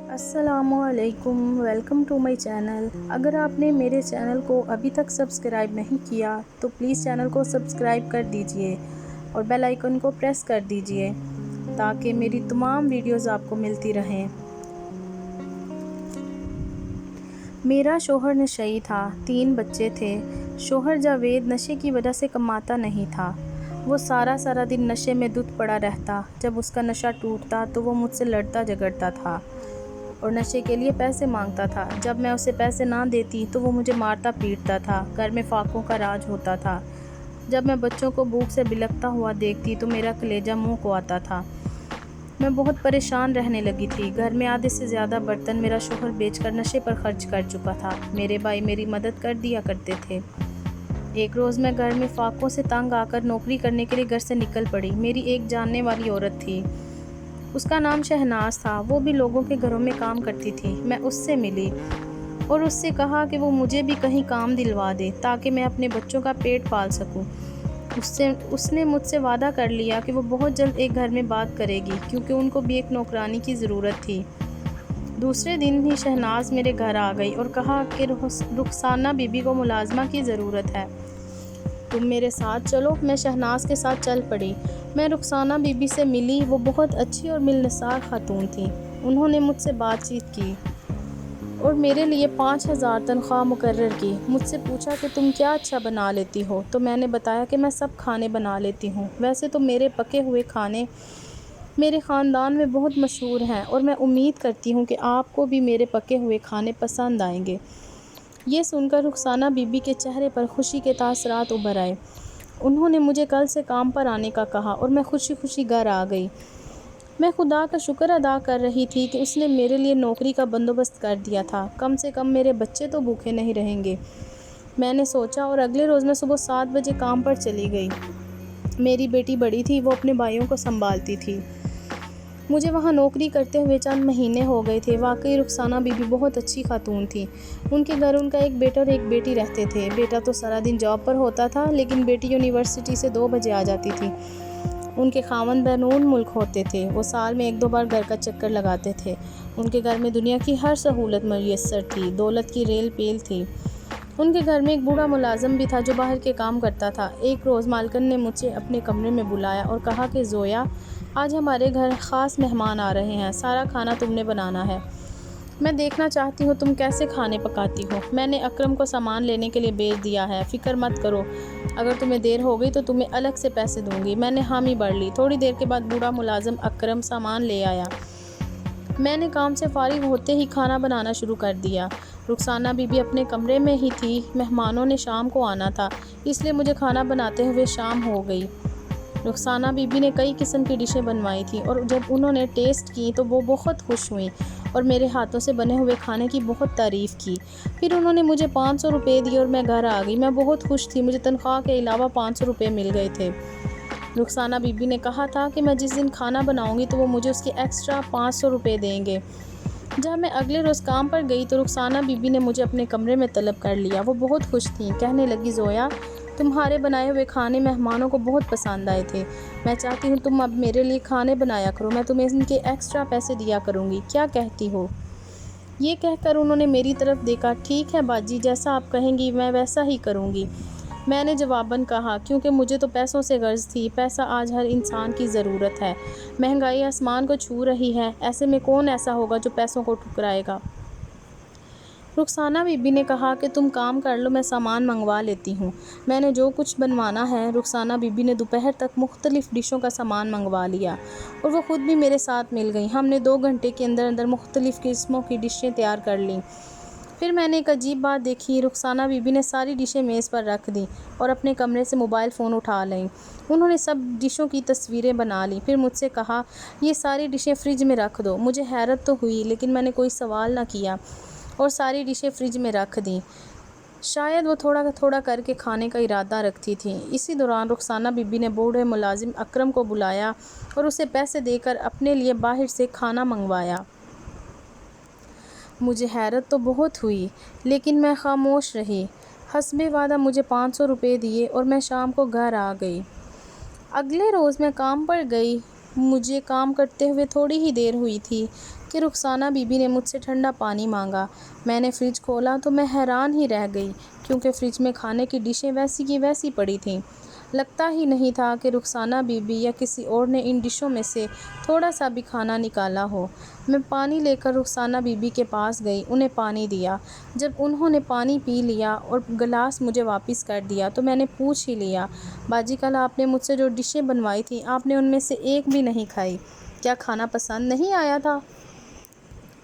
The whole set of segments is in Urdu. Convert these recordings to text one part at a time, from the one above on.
السلام علیکم، ویلکم ٹو مائی چینل۔ اگر آپ نے میرے چینل کو ابھی تک سبسکرائب نہیں کیا تو پلیز چینل کو سبسکرائب کر دیجئے اور بیل آئیکن کو پریس کر دیجئے تاکہ میری تمام ویڈیوز آپ کو ملتی رہیں۔ میرا شوہر نشئی تھا، 3 بچے تھے۔ شوہر جاوید نشے کی وجہ سے کماتا نہیں تھا۔ وہ سارا دن نشے میں دھت پڑا رہتا۔ جب اس کا نشہ ٹوٹتا تو وہ مجھ سے لڑتا جھگڑتا تھا اور نشے کے لیے پیسے مانگتا تھا۔ جب میں اسے پیسے نہ دیتی تو وہ مجھے مارتا پیٹتا تھا۔ گھر میں فاقوں کا راج ہوتا تھا۔ جب میں بچوں کو بھوک سے بلکتا ہوا دیکھتی تو میرا کلیجہ منہ کو آتا تھا۔ میں بہت پریشان رہنے لگی تھی۔ گھر میں آدھے سے زیادہ برتن میرا شوہر بیچ کر نشے پر خرچ کر چکا تھا۔ میرے بھائی میری مدد کر دیا کرتے تھے۔ ایک روز میں گھر میں فاقوں سے تنگ آ کر نوکری کرنے کے لیے گھر سے نکل پڑی۔ میری ایک جاننے والی عورت تھی، اس کا نام شہناز تھا۔ وہ بھی لوگوں کے گھروں میں کام کرتی تھی۔ میں اس سے ملی اور اس سے کہا کہ وہ مجھے بھی کہیں کام دلوا دے تاکہ میں اپنے بچوں کا پیٹ پال سکوں۔ اس نے مجھ سے وعدہ کر لیا کہ وہ بہت جلد ایک گھر میں بات کرے گی کیونکہ ان کو بھی ایک نوکرانی کی ضرورت تھی۔ دوسرے دن ہی شہناز میرے گھر آ گئی اور کہا کہ رخسانہ بی بی کو ملازمہ کی ضرورت ہے، تم میرے ساتھ چلو۔ میں شہناز کے ساتھ چل پڑی۔ میں رخسانہ بی بی سے ملی۔ وہ بہت اچھی اور ملنسار خاتون تھیں۔ انہوں نے مجھ سے بات چیت کی اور میرے لیے 5,000 تنخواہ مقرر کی۔ مجھ سے پوچھا کہ تم کیا اچھا بنا لیتی ہو؟ تو میں نے بتایا کہ میں سب کھانے بنا لیتی ہوں۔ ویسے تو میرے پکے ہوئے کھانے میرے خاندان میں بہت مشہور ہیں اور میں امید کرتی ہوں کہ آپ کو بھی میرے پکے ہوئے کھانے پسند آئیں گے۔ یہ سن کر رخسانہ بی بی کے چہرے پر خوشی کے تاثرات ابھر آئے۔ انہوں نے مجھے کل سے کام پر آنے کا کہا اور میں خوشی گھر آ گئی۔ میں خدا کا شکر ادا کر رہی تھی کہ اس نے میرے لیے نوکری کا بندوبست کر دیا تھا۔ کم سے کم میرے بچے تو بھوکے نہیں رہیں گے، میں نے سوچا، اور اگلے روز میں صبح 7 بجے کام پر چلی گئی۔ میری بیٹی بڑی تھی، وہ اپنے بھائیوں کو سنبھالتی تھی۔ مجھے وہاں نوکری کرتے ہوئے چند مہینے ہو گئے تھے۔ واقعی رخسانہ بی بی بہت اچھی خاتون تھی۔ ان کے گھر ان کا ایک بیٹا اور ایک بیٹی رہتے تھے۔ بیٹا تو سارا دن جاب پر ہوتا تھا لیکن بیٹی یونیورسٹی سے 2 بجے آ جاتی تھی۔ ان کے خاوند بیرون ملک ہوتے تھے۔ وہ سال میں 1-2 بار گھر کا چکر لگاتے تھے۔ ان کے گھر میں دنیا کی ہر سہولت میسر تھی، دولت کی ریل پیل تھی۔ ان کے گھر میں ایک بوڑھا ملازم بھی تھا جو باہر کے کام کرتا تھا۔ ایک روز مالکن نے مجھے اپنے کمرے میں بلایا اور کہا کہ زویا، آج ہمارے گھر خاص مہمان آ رہے ہیں، سارا کھانا تم نے بنانا ہے۔ میں دیکھنا چاہتی ہوں تم کیسے کھانے پکاتی ہو۔ میں نے اکرم کو سامان لینے کے لیے بھیج دیا ہے، فکر مت کرو، اگر تمہیں دیر ہو گئی تو تمہیں الگ سے پیسے دوں گی۔ میں نے حامی بھر لی۔ تھوڑی دیر کے بعد بوڑھا ملازم اکرم سامان لے آیا۔ میں نے کام سے فارغ ہوتے ہی کھانا بنانا شروع کر دیا۔ رخسانہ بی بی اپنے کمرے میں ہی تھی۔ مہمانوں نے شام کو آنا تھا، اس لیے مجھے کھانا بناتے ہوئے شام ہو گئی۔ رخسانہ بی بی نے کئی قسم کی ڈشیں بنوائی تھیں اور جب انہوں نے ٹیسٹ کی تو وہ بہت خوش ہوئیں اور میرے ہاتھوں سے بنے ہوئے کھانے کی بہت تعریف کی۔ پھر انہوں نے مجھے 500 روپے دیے اور میں گھر آ گئی۔ میں بہت خوش تھی، مجھے تنخواہ کے علاوہ 500 روپے مل گئے تھے۔ رخسانہ بی بی نے کہا تھا کہ میں جس دن کھانا بناؤں گی تو وہ مجھے اس کے ایکسٹرا 500 روپے دیں گے۔ جب میں اگلے روز کام پر گئی تو رخسانہ بی بی نے مجھے اپنے کمرے میں طلب کر لیا۔ وہ بہت خوش تھیں، کہنے لگی، زویا، تمہارے بنائے ہوئے کھانے مہمانوں کو بہت پسند آئے تھے۔ میں چاہتی ہوں تم اب میرے لیے کھانے بنایا کرو، میں تمہیں ان کے ایکسٹرا پیسے دیا کروں گی، کیا کہتی ہو؟ یہ کہہ کر انہوں نے میری طرف دیکھا۔ ٹھیک ہے باجی، جیسا آپ کہیں گی میں ویسا ہی کروں گی، میں نے جواباً کہا، کیونکہ مجھے تو پیسوں سے غرض تھی۔ پیسہ آج ہر انسان کی ضرورت ہے۔ مہنگائی آسمان کو چھو رہی ہے، ایسے میں کون ایسا ہوگا جو پیسوں کو ٹھکرائے گا؟ رخسانہ بی بی نے کہا کہ تم کام کر لو، میں سامان منگوا لیتی ہوں۔ میں نے جو کچھ بنوانا ہے۔ رخسانہ بی بی نے دوپہر تک مختلف ڈشوں کا سامان منگوا لیا اور وہ خود بھی میرے ساتھ مل گئیں۔ ہم نے 2 گھنٹے کے اندر مختلف قسموں کی ڈشیں تیار کر لیں۔ پھر میں نے ایک عجیب بات دیکھی، رخسانہ بی بی نے ساری ڈشیں میز پر رکھ دیں اور اپنے کمرے سے موبائل فون اٹھا لیں۔ انہوں نے سب ڈشوں کی تصویریں بنا لیں۔ پھر مجھ سے کہا، یہ ساری ڈشیں فریج میں رکھ دو۔ مجھے حیرت تو ہوئی لیکن میں نے کوئی سوال نہ کیا اور ساری ڈشیں فریج میں رکھ دیں۔ شاید وہ تھوڑا کر کے کھانے کا ارادہ رکھتی تھیں۔ اسی دوران رخسانہ بی بی نے بوڑھے ملازم اکرم کو بلایا اور اسے پیسے دے کر اپنے لیے باہر سے کھانا منگوایا۔ مجھے حیرت تو بہت ہوئی لیکن میں خاموش رہی۔ حسب وعدہ مجھے 500 روپے دیے اور میں شام کو گھر آ گئی۔ اگلے روز میں کام پر گئی۔ مجھے کام کرتے ہوئے تھوڑی ہی دیر ہوئی تھی کہ رخسانہ بی بی نے مجھ سے ٹھنڈا پانی مانگا۔ میں نے فریج کھولا تو میں حیران ہی رہ گئی، کیونکہ فریج میں کھانے کی ڈشیں ویسی کی ویسی پڑی تھیں۔ لگتا ہی نہیں تھا کہ رخسانہ بی بی یا کسی اور نے ان ڈشوں میں سے تھوڑا سا بھی کھانا نکالا ہو۔ میں پانی لے کر رخسانہ بی بی کے پاس گئی، انہیں پانی دیا۔ جب انہوں نے پانی پی لیا اور گلاس مجھے واپس کر دیا تو میں نے پوچھ ہی لیا، باجی کل آپ نے مجھ سے جو ڈشیں بنوائی تھیں آپ نے ان میں سے ایک بھی نہیں کھائی، کیا کھانا پسند نہیں آیا تھا؟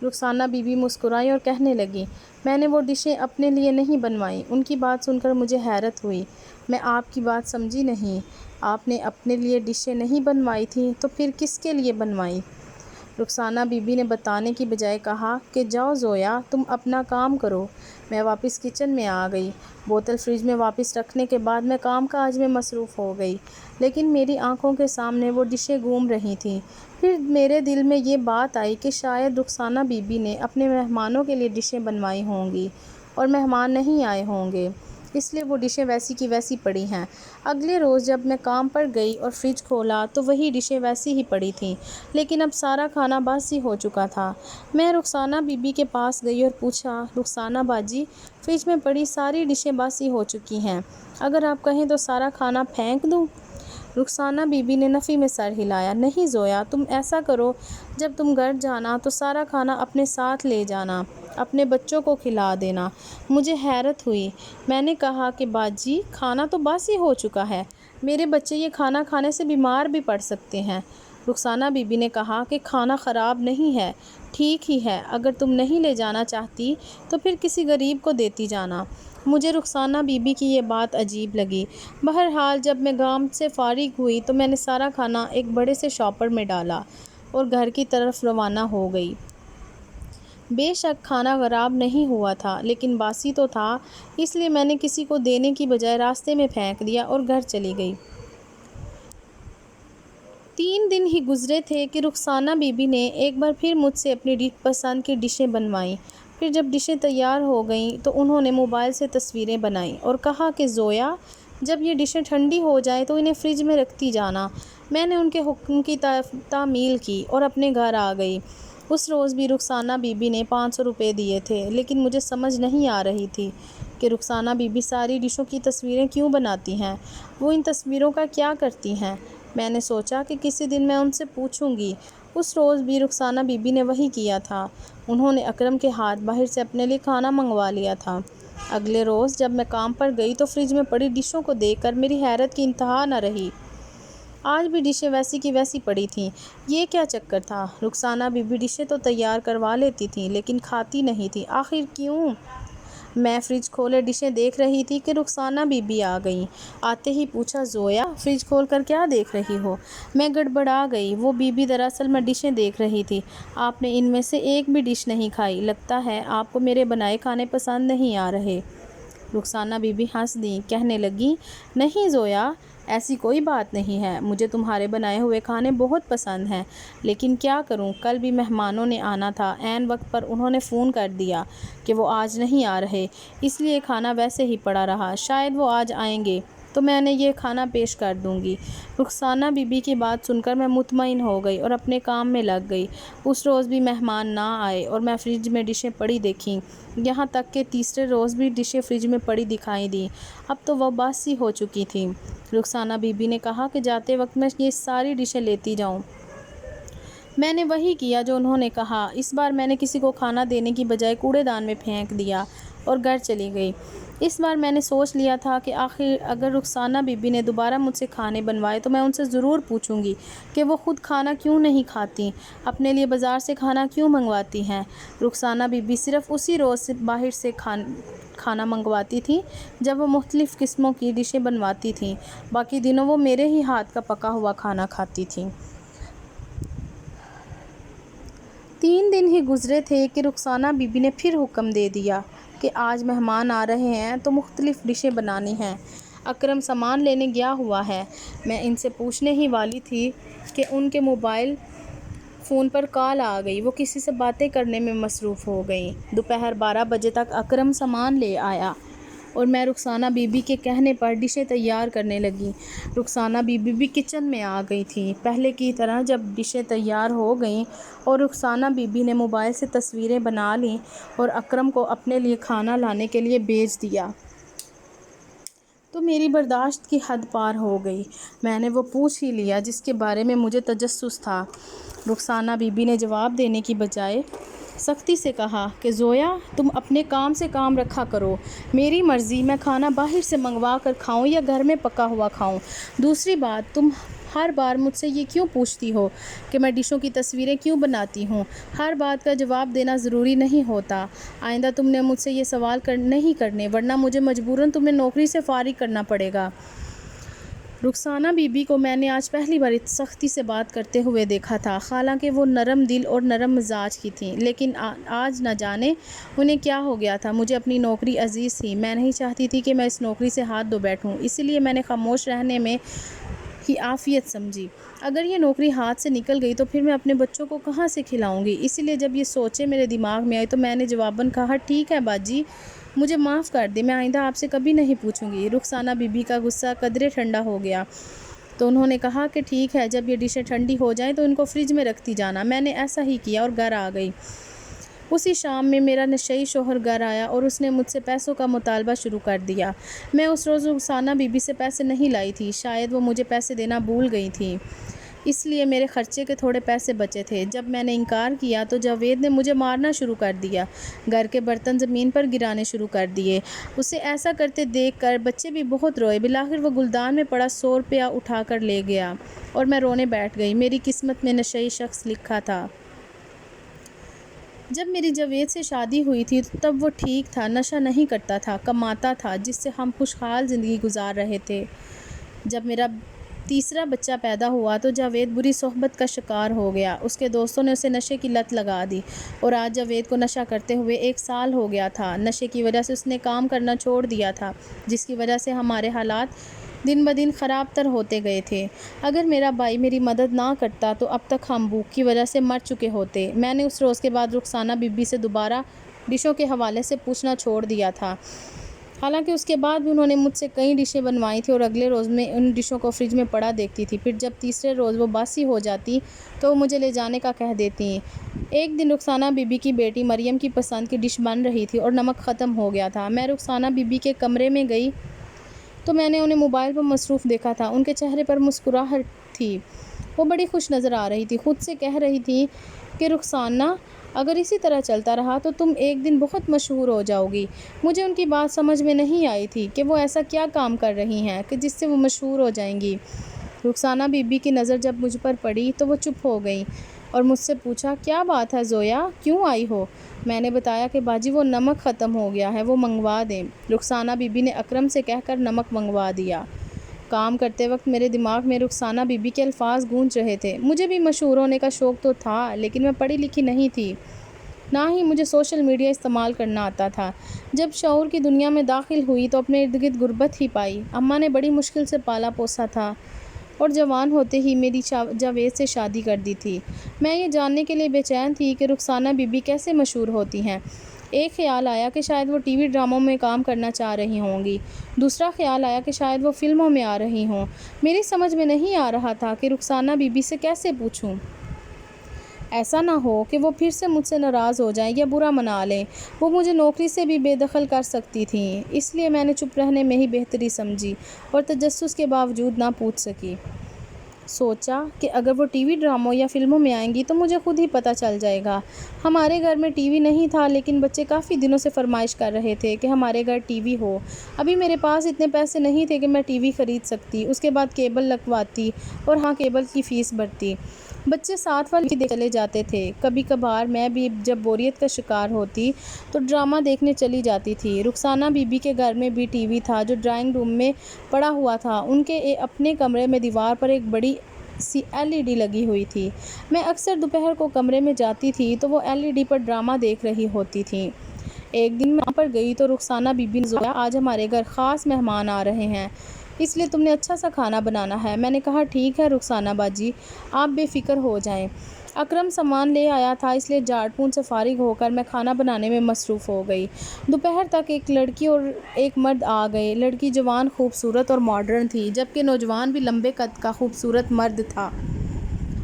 رخسانہ بی بی مسکرائی اور کہنے لگی، میں نے وہ ڈشیں اپنے لیے نہیں بنوائیں۔ ان کی بات سن کر مجھے حیرت ہوئی۔ میں آپ کی بات سمجھی نہیں۔ آپ نے اپنے لیے ڈشیں نہیں بنوائی تھیں تو پھر کس کے لیے بنوائیں؟ رخسانہ بی بی نے بتانے کی بجائے کہا کہ جاؤ زویا، تم اپنا کام کرو۔ میں واپس کچن میں آ گئی۔ بوتل فریج میں واپس رکھنے کے بعد میں کام کاج میں مصروف ہو گئی، لیکن میری آنکھوں کے سامنے وہ ڈشیں گھوم رہی تھیں۔ پھر میرے دل میں یہ بات آئی کہ شاید رخسانہ بی بی نے اپنے مہمانوں کے لیے ڈشیں بنوائی ہوں گی اور مہمان نہیں آئے ہوں گے، اس لیے وہ ڈشیں ویسی کی ویسی پڑی ہیں۔ اگلے روز جب میں کام پر گئی اور فریج کھولا تو وہی ڈشیں ویسی ہی پڑی تھیں، لیکن اب سارا کھانا باسی ہو چکا تھا۔ میں رخسانہ بی بی کے پاس گئی اور پوچھا، رخسانہ باجی، فریج میں پڑی ساری ڈشیں باسی ہو چکی ہیں، اگر آپ کہیں تو سارا کھانا پھینک دوں؟ رخسانہ بی بی نے نفی میں سر ہلایا، نہیں زویا، تم ایسا کرو، جب تم گھر جانا تو سارا کھانا اپنے ساتھ لے جانا، اپنے بچوں کو کھلا دینا۔ مجھے حیرت ہوئی۔ میں نے کہا کہ باجی کھانا تو باسی ہو چکا ہے، میرے بچے یہ کھانا کھانے سے بیمار بھی پڑ سکتے ہیں۔ رخسانہ بی بی نے کہا کہ کھانا خراب نہیں ہے، ٹھیک ہی ہے، اگر تم نہیں لے جانا چاہتی تو پھر کسی غریب کو دیتی جانا۔ مجھے رخسانہ بی بی کی یہ بات عجیب لگی۔ بہرحال جب میں کام سے فارغ ہوئی تو میں نے سارا کھانا ایک بڑے سے شاپر میں ڈالا اور گھر کی طرف روانہ ہو گئی۔ بے شک کھانا خراب نہیں ہوا تھا، لیکن باسی تو تھا، اس لیے میں نے کسی کو دینے کی بجائے راستے میں پھینک دیا اور گھر چلی گئی۔ 3 دن ہی گزرے تھے کہ رخسانہ بی بی نے ایک بار پھر مجھ سے اپنی پسند کی ڈشیں بنوائیں۔ پھر جب ڈشیں تیار ہو گئیں تو انہوں نے موبائل سے تصویریں بنائیں اور کہا کہ زویا، جب یہ ڈشیں ٹھنڈی ہو جائیں تو انہیں فریج میں رکھتی جانا۔ میں نے ان کے حکم کی تعمیل کی اور اپنے گھر آ گئی۔ اس روز بھی رخسانہ بی بی نے 500 روپے دیے تھے، لیکن مجھے سمجھ نہیں آ رہی تھی کہ رخسانہ بی بی ساری ڈشوں کی تصویریں کیوں بناتی ہیں، وہ ان تصویروں کا کیا کرتی ہیں؟ میں نے سوچا کہ کسی دن میں ان سے پوچھوں گی۔ اس روز بھی رخسانہ بی بی نے وہی کیا تھا، انہوں نے اکرم کے ہاتھ باہر سے اپنے لیے کھانا منگوا لیا تھا۔ اگلے روز جب میں کام پر گئی تو فریج میں پڑی ڈشوں کو دیکھ کر میری حیرت کی انتہا نہ رہی۔ آج بھی ڈشیں ویسی کی ویسی پڑی تھیں۔ یہ کیا چکر تھا؟ رخسانہ بی بی ڈشیں تو تیار کروا لیتی تھیں، لیکن کھاتی نہیں تھیں، آخر کیوں؟ میں فریج کھولے ڈشیں دیکھ رہی تھی کہ رخسانہ بی بی آ گئیں۔ آتے ہی پوچھا، زویا، فریج کھول کر کیا دیکھ رہی ہو؟ میں گڑبڑا گئی۔ وہ بی بی دراصل میں ڈشیں دیکھ رہی تھی، آپ نے ان میں سے ایک بھی ڈش نہیں کھائی، لگتا ہے آپ کو میرے بنائے کھانے پسند نہیں آ رہے۔ رخسانہ بی بی ہنس دیں، کہنے لگیں، نہیں زویا، ایسی کوئی بات نہیں ہے، مجھے تمہارے بنائے ہوئے کھانے بہت پسند ہیں، لیکن کیا کروں، کل بھی مہمانوں نے آنا تھا، عین وقت پر انہوں نے فون کر دیا کہ وہ آج نہیں آ رہے، اس لیے کھانا ویسے ہی پڑا رہا، شاید وہ آج آئیں گے تو میں نے یہ کھانا پیش کر دوں گی۔ رخسانہ بی بی کی بات سن کر میں مطمئن ہو گئی اور اپنے کام میں لگ گئی۔ اس روز بھی مہمان نہ آئے اور میں فریج میں ڈشیں پڑی دیکھیں، یہاں تک کہ تیسرے روز بھی ڈشیں فریج میں پڑی دکھائی دیں، اب تو وہ باسی ہو چکی تھیں۔ رخسانہ بی بی نے کہا کہ جاتے وقت میں یہ ساری ڈشیں لیتی جاؤں۔ میں نے وہی کیا جو انہوں نے کہا۔ اس بار میں نے کسی کو کھانا دینے کی بجائے کوڑے دان میں پھینک دیا اور گھر چلی گئی۔ اس بار میں نے سوچ لیا تھا کہ آخر اگر رخسانہ بی بی نے دوبارہ مجھ سے کھانے بنوائے تو میں ان سے ضرور پوچھوں گی کہ وہ خود کھانا کیوں نہیں کھاتی، اپنے لیے بازار سے کھانا کیوں منگواتی ہیں۔ رخسانہ بی بی صرف اسی روز سے باہر سے کھانا منگواتی تھیں جب وہ مختلف قسموں کی ڈشیں بنواتی تھیں، باقی دنوں وہ میرے ہی ہاتھ کا پکا ہوا کھانا کھاتی تھیں۔ 3 دن ہی گزرے تھے کہ رخسانہ بی بی نے پھر حکم دے دیا کہ آج مہمان آ رہے ہیں تو مختلف ڈشیں بنانی ہیں، اکرم سامان لینے گیا ہوا ہے۔ میں ان سے پوچھنے ہی والی تھی کہ ان کے موبائل فون پر کال آ گئی، وہ کسی سے باتیں کرنے میں مصروف ہو گئیں۔ دوپہر 12 بجے تک اکرم سامان لے آیا۔ اور میں رخسانہ بی بی کے کہنے پر ڈشیں تیار کرنے لگی۔ رخسانہ بی بی بھی کچن میں آ گئی تھی۔ پہلے کی طرح جب ڈشیں تیار ہو گئیں اور رخسانہ بی بی نے موبائل سے تصویریں بنا لیں اور اکرم کو اپنے لیے کھانا لانے کے لیے بھیج دیا تو میری برداشت کی حد پار ہو گئی۔ میں نے وہ پوچھ ہی لیا جس کے بارے میں مجھے تجسس تھا۔ رخسانہ بی بی نے جواب دینے کی بجائے سختی سے کہا کہ زویا، تم اپنے کام سے کام رکھا کرو۔ میری مرضی، میں کھانا باہر سے منگوا کر کھاؤں یا گھر میں پکا ہوا کھاؤں۔ دوسری بات، تم ہر بار مجھ سے یہ کیوں پوچھتی ہو کہ میں ڈشوں کی تصویریں کیوں بناتی ہوں؟ ہر بات کا جواب دینا ضروری نہیں ہوتا۔ آئندہ تم نے مجھ سے یہ سوال نہیں کرنے، ورنہ مجھے مجبوراً تمہیں نوکری سے فارغ کرنا پڑے گا۔ رخسانہ بی بی کو میں نے آج پہلی بار سختی سے بات کرتے ہوئے دیکھا تھا، حالانکہ وہ نرم دل اور نرم مزاج کی تھیں، لیکن آج نہ جانے انہیں کیا ہو گیا تھا۔ مجھے اپنی نوکری عزیز تھی، میں نہیں چاہتی تھی کہ میں اس نوکری سے ہاتھ دھو بیٹھوں، اسی لیے میں نے خاموش رہنے میں ہی عافیت سمجھی۔ اگر یہ نوکری ہاتھ سے نکل گئی تو پھر میں اپنے بچوں کو کہاں سے کھلاؤں گی؟ اسی لیے جب یہ سوچیں میرے دماغ میں آئی تو میں نے جواباً کہا، ٹھیک ہے باجی، مجھے معاف کر دیں، میں آئندہ آپ سے کبھی نہیں پوچھوں گی۔ رخسانہ بی بی کا غصہ قدرے ٹھنڈا ہو گیا تو انہوں نے کہا کہ ٹھیک ہے، جب یہ ڈشیں ٹھنڈی ہو جائیں تو ان کو فریج میں رکھتی جانا۔ میں نے ایسا ہی کیا اور گھر آ گئی۔ اسی شام میں میرا نشئی شوہر گھر آیا اور اس نے مجھ سے پیسوں کا مطالبہ شروع کر دیا۔ میں اس روز رخسانہ بی بی سے پیسے نہیں لائی تھی، شاید وہ مجھے پیسے دینا بھول گئی تھیں، اس لیے میرے خرچے کے تھوڑے پیسے بچے تھے۔ جب میں نے انکار کیا تو جاوید نے مجھے مارنا شروع کر دیا، گھر کے برتن زمین پر گرانے شروع کر دیے۔ اسے ایسا کرتے دیکھ کر بچے بھی بہت روئے۔ بالآخر وہ گلدان میں پڑا 100 روپیہ اٹھا کر لے گیا اور میں رونے بیٹھ گئی۔ میری قسمت میں نشئی شخص لکھا تھا۔ جب میری جاوید سے شادی ہوئی تھی تب وہ ٹھیک تھا، نشہ نہیں کرتا تھا، کماتا تھا، جس سے ہم خوشحال زندگی گزار رہے تھے۔ جب میرا تیسرا بچہ پیدا ہوا تو جاوید بری صحبت کا شکار ہو گیا۔ اس کے دوستوں نے اسے نشے کی لت لگا دی اور آج جاوید کو نشہ کرتے ہوئے 1 سال ہو گیا تھا۔ نشے کی وجہ سے اس نے کام کرنا چھوڑ دیا تھا، جس کی وجہ سے ہمارے حالات دن بدن خراب تر ہوتے گئے تھے۔ اگر میرا بھائی میری مدد نہ کرتا تو اب تک ہم بھوک کی وجہ سے مر چکے ہوتے۔ میں نے اس روز کے بعد رخسانہ بی بی سے دوبارہ ڈشوں کے حوالے سے پوچھنا چھوڑ دیا تھا، حالانکہ اس کے بعد بھی انہوں نے مجھ سے کئی ڈشیں بنوائی تھیں اور اگلے روز میں ان ڈشوں کو فریج میں پڑا دیکھتی تھی۔ پھر جب تیسرے روز وہ باسی ہو جاتی تو وہ مجھے لے جانے کا کہہ دیتی۔ ایک دن رخسانہ بی بی کی بیٹی مریم کی پسند کی ڈش بن رہی تھی اور نمک ختم ہو گیا تھا۔ میں رخسانہ بی بی کے کمرے میں گئی تو میں نے انہیں موبائل پر مصروف دیکھا تھا۔ ان کے چہرے پر مسکراہٹ تھی، وہ بڑی خوش نظر آ رہی تھی۔ خود سے کہہ رہی تھی کہ رخسانہ، اگر اسی طرح چلتا رہا تو تم ایک دن بہت مشہور ہو جاؤ گی۔ مجھے ان کی بات سمجھ میں نہیں آئی تھی کہ وہ ایسا کیا کام کر رہی ہیں کہ جس سے وہ مشہور ہو جائیں گی۔ رخسانہ بی بی کی نظر جب مجھ پر پڑی تو وہ چپ ہو گئیں اور مجھ سے پوچھا، کیا بات ہے زویا، کیوں آئی ہو؟ میں نے بتایا کہ باجی وہ نمک ختم ہو گیا ہے، وہ منگوا دیں۔ رخسانہ بی بی نے اکرم سے کہہ کر نمک منگوا دیا۔ کام کرتے وقت میرے دماغ میں رخسانہ بی بی کے الفاظ گونج رہے تھے۔ مجھے بھی مشہور ہونے کا شوق تو تھا، لیکن میں پڑھی لکھی نہیں تھی، نہ ہی مجھے سوشل میڈیا استعمال کرنا آتا تھا۔ جب شعور کی دنیا میں داخل ہوئی تو اپنے ارد گرد غربت ہی پائی۔ اماں نے بڑی مشکل سے پالا پوسا تھا اور جوان ہوتے ہی میری جاوید سے شادی کر دی تھی۔ میں یہ جاننے کے لیے بے چین تھی کہ رخسانہ بی بی کیسے مشہور ہوتی ہیں۔ ایک خیال آیا کہ شاید وہ ٹی وی ڈراموں میں کام کرنا چاہ رہی ہوں گی، دوسرا خیال آیا کہ شاید وہ فلموں میں آ رہی ہوں۔ میری سمجھ میں نہیں آ رہا تھا کہ رخسانہ بی بی سے کیسے پوچھوں، ایسا نہ ہو کہ وہ پھر سے مجھ سے ناراض ہو جائیں یا برا منا لیں۔ وہ مجھے نوکری سے بھی بے دخل کر سکتی تھیں، اس لیے میں نے چپ رہنے میں ہی بہتری سمجھی اور تجسس کے باوجود نہ پوچھ سکی۔ سوچا کہ اگر وہ ٹی وی ڈراموں یا فلموں میں آئیں گی تو مجھے خود ہی پتہ چل جائے گا۔ ہمارے گھر میں ٹی وی نہیں تھا، لیکن بچے کافی دنوں سے فرمائش کر رہے تھے کہ ہمارے گھر ٹی وی ہو۔ ابھی میرے پاس اتنے پیسے نہیں تھے کہ میں ٹی وی خرید سکتی، اس کے بعد کیبل لگواتی اور ہاں کیبل کی فیس بھرتی۔ بچے ساتھ والی دیکھ چلے جاتے تھے۔ کبھی کبھار میں بھی جب بوریت کا شکار ہوتی تو ڈرامہ دیکھنے چلی جاتی تھی۔ رخسانہ بی بی کے گھر میں بھی ٹی وی تھا جو ڈرائنگ روم میں پڑا ہوا تھا۔ ان کے اپنے کمرے میں دیوار پر ایک بڑی سی LED لگی ہوئی تھی۔ میں اکثر دوپہر کو کمرے میں جاتی تھی تو وہ LED پر ڈرامہ دیکھ رہی ہوتی تھیں۔ ایک دن میں وہاں پر گئی تو رخسانہ بی بی نے زویا، آج ہمارے گھر خاص مہمان آ رہے ہیں، اس لیے تم نے اچھا سا کھانا بنانا ہے۔ میں نے کہا ٹھیک ہے رخسانہ باجی، آپ بے فکر ہو جائیں۔ اکرم سامان لے آیا تھا، اس لیے جھاڑ پھونک سے فارغ ہو کر میں کھانا بنانے میں مصروف ہو گئی۔ دوپہر تک ایک لڑکی اور ایک مرد آ گئے۔ لڑکی جوان، خوبصورت اور ماڈرن تھی، جبکہ نوجوان بھی لمبے قد کا خوبصورت مرد تھا۔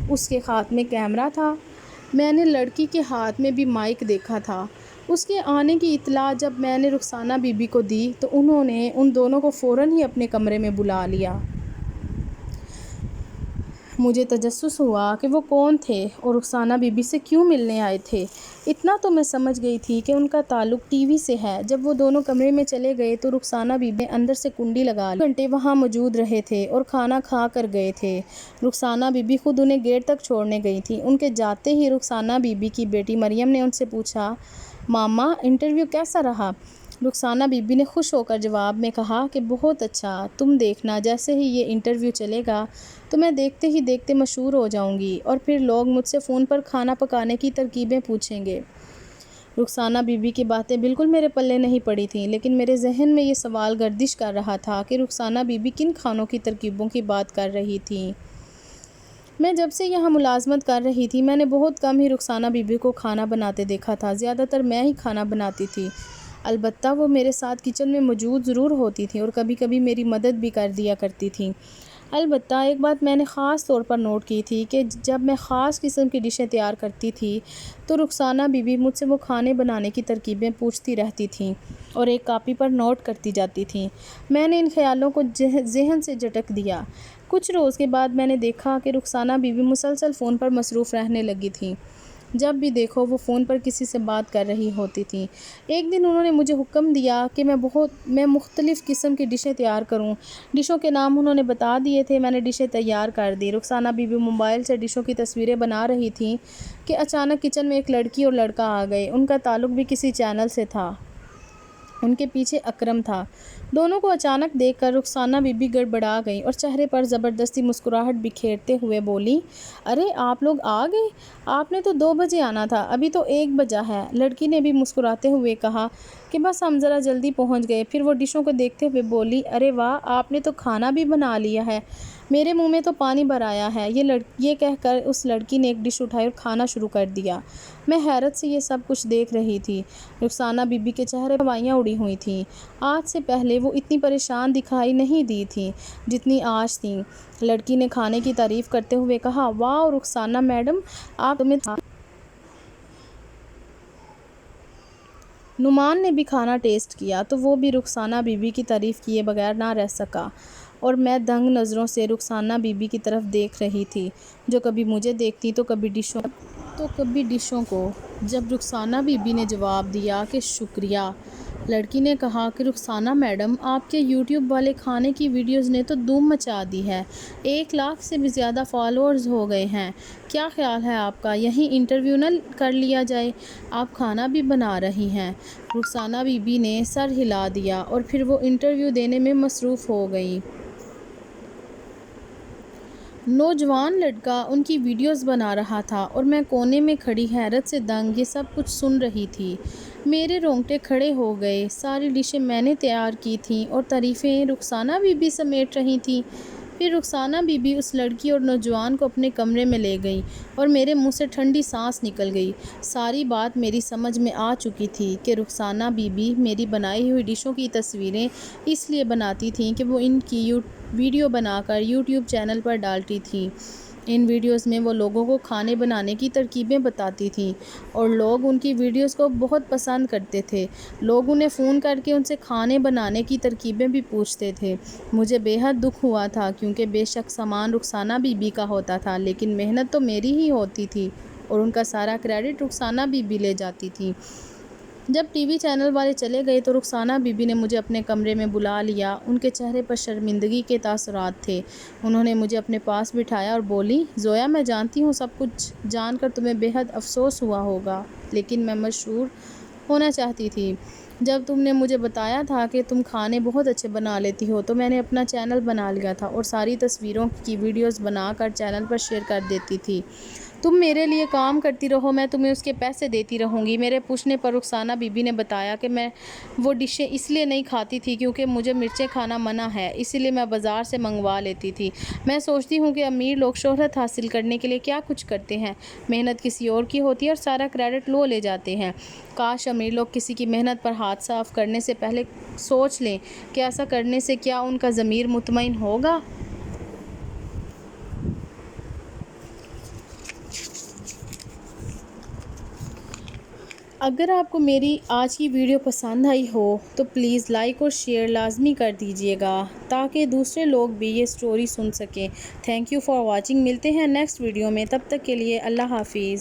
اس کے ہاتھ میں کیمرہ تھا۔ میں نے لڑکی کے ہاتھ میں بھی مائک دیکھا تھا۔ اس کے آنے کی اطلاع جب میں نے رخسانہ بی بی کو دی تو انہوں نے ان دونوں کو فوراً ہی اپنے کمرے میں بلا لیا۔ مجھے تجسس ہوا کہ وہ کون تھے اور رخسانہ بی بی سے کیوں ملنے آئے تھے۔ اتنا تو میں سمجھ گئی تھی کہ ان کا تعلق ٹی وی سے ہے۔ جب وہ دونوں کمرے میں چلے گئے تو رخسانہ بی بی نے اندر سے کنڈی لگا لی۔ 2 گھنٹے وہاں موجود رہے تھے اور کھانا کھا کر گئے تھے۔ رخسانہ بی بی خود انہیں گیٹ تک چھوڑنے گئی تھیں۔ ان کے جاتے ہی رخسانہ بی بی کی بیٹی مریم نے ان سے پوچھا، ماما انٹرویو کیسا رہا؟ رخسانہ بی بی نے خوش ہو کر جواب میں کہا کہ بہت اچھا، تم دیکھنا جیسے ہی یہ انٹرویو چلے گا تو میں دیکھتے ہی دیکھتے مشہور ہو جاؤں گی اور پھر لوگ مجھ سے فون پر کھانا پکانے کی ترکیبیں پوچھیں گے۔ رخسانہ بی بی کی باتیں بالکل میرے پلے نہیں پڑی تھیں، لیکن میرے ذہن میں یہ سوال گردش کر رہا تھا کہ رخسانہ بی بی کن کھانوں کی ترکیبوں کی بات کر رہی تھیں۔ میں جب سے یہاں ملازمت کر رہی تھی میں نے بہت کم ہی رخسانہ بی بی کو کھانا بناتے دیکھا تھا۔ زیادہ تر میں ہی کھانا بناتی تھی۔ البتہ وہ میرے ساتھ کچن میں موجود ضرور ہوتی تھیں اور کبھی کبھی میری مدد بھی کر دیا کرتی تھیں۔ البتہ ایک بات میں نے خاص طور پر نوٹ کی تھی کہ جب میں خاص قسم کی ڈشیں تیار کرتی تھی تو رخسانہ بی بی مجھ سے وہ کھانے بنانے کی ترکیبیں پوچھتی رہتی تھیں اور ایک کاپی پر نوٹ کرتی جاتی تھیں۔ میں نے ان خیالوں کو ذہن سے جھٹک دیا۔ کچھ روز کے بعد میں نے دیکھا کہ رخسانہ بی بی مسلسل فون پر مصروف رہنے لگی تھیں۔ جب بھی دیکھو وہ فون پر کسی سے بات کر رہی ہوتی تھیں۔ ایک دن انہوں نے مجھے حکم دیا کہ میں مختلف قسم کی ڈشیں تیار کروں۔ ڈشوں کے نام انہوں نے بتا دیے تھے۔ میں نے ڈشیں تیار کر دیں۔ رخسانہ بی بی موبائل سے ڈشوں کی تصویریں بنا رہی تھیں کہ اچانک کچن میں ایک لڑکی اور لڑکا آ گئے۔ ان کا تعلق بھی کسی چینل سے تھا۔ ان کے پیچھے اکرم تھا۔ دونوں کو اچانک دیکھ کر رخسانہ بی بی گڑبڑا گئیں اور چہرے پر زبردستی مسکراہٹ بکھیرتے ہوئے بولیں، ارے آپ لوگ آ گئے؟ آپ نے تو 2 بجے آنا تھا، ابھی تو 1 بجا ہے۔ لڑکی نے بھی مسکراتے ہوئے کہا کہ بس ہم ذرا جلدی پہنچ گئے۔ پھر وہ ڈشوں کو دیکھتے ہوئے بولی، ارے واہ، آپ نے تو کھانا بھی بنا لیا ہے، میرے منہ میں تو پانی بھر آیا ہے۔ یہ کہہ کر اس لڑکی نے ایک ڈش اٹھائی اور کھانا شروع کر دیا۔ میں حیرت سے یہ سب کچھ دیکھ رہی تھی۔ رخسانہ بی بی کے چہرے پر ہوائیاں اڑی ہوئی تھیں۔ آج سے پہلے وہ اتنی پریشان دکھائی نہیں دی تھیں جتنی آج تھیں۔ لڑکی نے کھانے کی تعریف کرتے ہوئے کہا، واہ رخسانہ میڈم، آپ تمہیں تھا۔ نعمان نے بھی کھانا ٹیسٹ کیا تو وہ بھی رخسانہ بی بی کی تعریف کیے بغیر نہ رہ سکا اور میں دنگ نظروں سے رخسانہ بی بی کی طرف دیکھ رہی تھی، جو کبھی مجھے دیکھتی تو کبھی ڈشوں کو۔ جب رخسانہ بی بی نے جواب دیا کہ شکریہ، لڑکی نے کہا کہ رخسانہ میڈم، آپ کے یوٹیوب والے کھانے کی ویڈیوز نے تو دھوم مچا دی ہے، 1 لاکھ سے بھی زیادہ فالوورز ہو گئے ہیں۔ کیا خیال ہے آپ کا یہیں انٹرویو نہ کر لیا جائے؟ آپ کھانا بھی بنا رہی ہیں۔ رخسانہ بی بی نے سر ہلا دیا اور پھر وہ انٹرویو دینے میں مصروف ہو گئیں۔ نوجوان لڑکا ان کی ویڈیوز بنا رہا تھا اور میں کونے میں کھڑی حیرت سے دنگ یہ سب کچھ سن رہی تھی۔ میرے رونگٹے کھڑے ہو گئے۔ ساری ڈشیں میں نے تیار کی تھیں اور تعریفیں رخسانہ بی بی سمیٹ رہی تھیں۔ پھر رخسانہ بی بی اس لڑکی اور نوجوان کو اپنے کمرے میں لے گئیں اور میرے منہ سے ٹھنڈی سانس نکل گئی۔ ساری بات میری سمجھ میں آ چکی تھی کہ رخسانہ بی بی میری بنائی ہوئی ڈشوں کی تصویریں اس لیے بناتی تھیں کہ وہ ان کی ویڈیو بنا کر یوٹیوب چینل پر ڈالتی تھیں۔ ان ویڈیوز میں وہ لوگوں کو کھانے بنانے کی ترکیبیں بتاتی تھیں اور لوگ ان کی ویڈیوز کو بہت پسند کرتے تھے۔ لوگ انہیں فون کر کے ان سے کھانے بنانے کی ترکیبیں بھی پوچھتے تھے۔ مجھے بے حد دکھ ہوا تھا کیونکہ بے شک سامان رخسانہ بی بی کا ہوتا تھا، لیکن محنت تو میری ہی ہوتی تھی اور ان کا سارا کریڈٹ رخسانہ بی بی لے جاتی تھی۔ جب ٹی وی چینل والے چلے گئے تو رخسانہ بی بی نے مجھے اپنے کمرے میں بلا لیا۔ ان کے چہرے پر شرمندگی کے تاثرات تھے۔ انہوں نے مجھے اپنے پاس بٹھایا اور بولی، زویا، میں جانتی ہوں سب کچھ جان کر تمہیں بے حد افسوس ہوا ہوگا، لیکن میں مشہور ہونا چاہتی تھی۔ جب تم نے مجھے بتایا تھا کہ تم کھانے بہت اچھے بنا لیتی ہو تو میں نے اپنا چینل بنا لیا تھا اور ساری تصویروں کی ویڈیوز بنا کر چینل پر شیئر کر دیتی تھی تم میرے لیے کام کرتی رہو، میں تمہیں اس کے پیسے دیتی رہوں گی۔ میرے پوچھنے پر رخسانہ بی بی نے بتایا کہ میں وہ ڈشیں اس لیے نہیں کھاتی تھی کیونکہ مجھے مرچیں کھانا منع ہے، اسی لیے میں بازار سے منگوا لیتی تھی۔ میں سوچتی ہوں کہ امیر لوگ شہرت حاصل کرنے کے لیے کیا کچھ کرتے ہیں، محنت کسی اور کی ہوتی ہے اور سارا کریڈٹ وہ لے جاتے ہیں۔ کاش امیر لوگ کسی کی محنت پر ہاتھ صاف کرنے سے پہلے سوچ لیں کہ ایسا کرنے سے کیا ان کا ضمیر مطمئن ہوگا۔ اگر آپ کو میری آج کی ویڈیو پسند آئی ہو تو پلیز لائک اور شیئر لازمی کر دیجیے گا تاکہ دوسرے لوگ بھی یہ سٹوری سن سکیں۔ Thank you for watching. ملتے ہیں نیکسٹ ویڈیو میں، تب تک کے لیے اللہ حافظ۔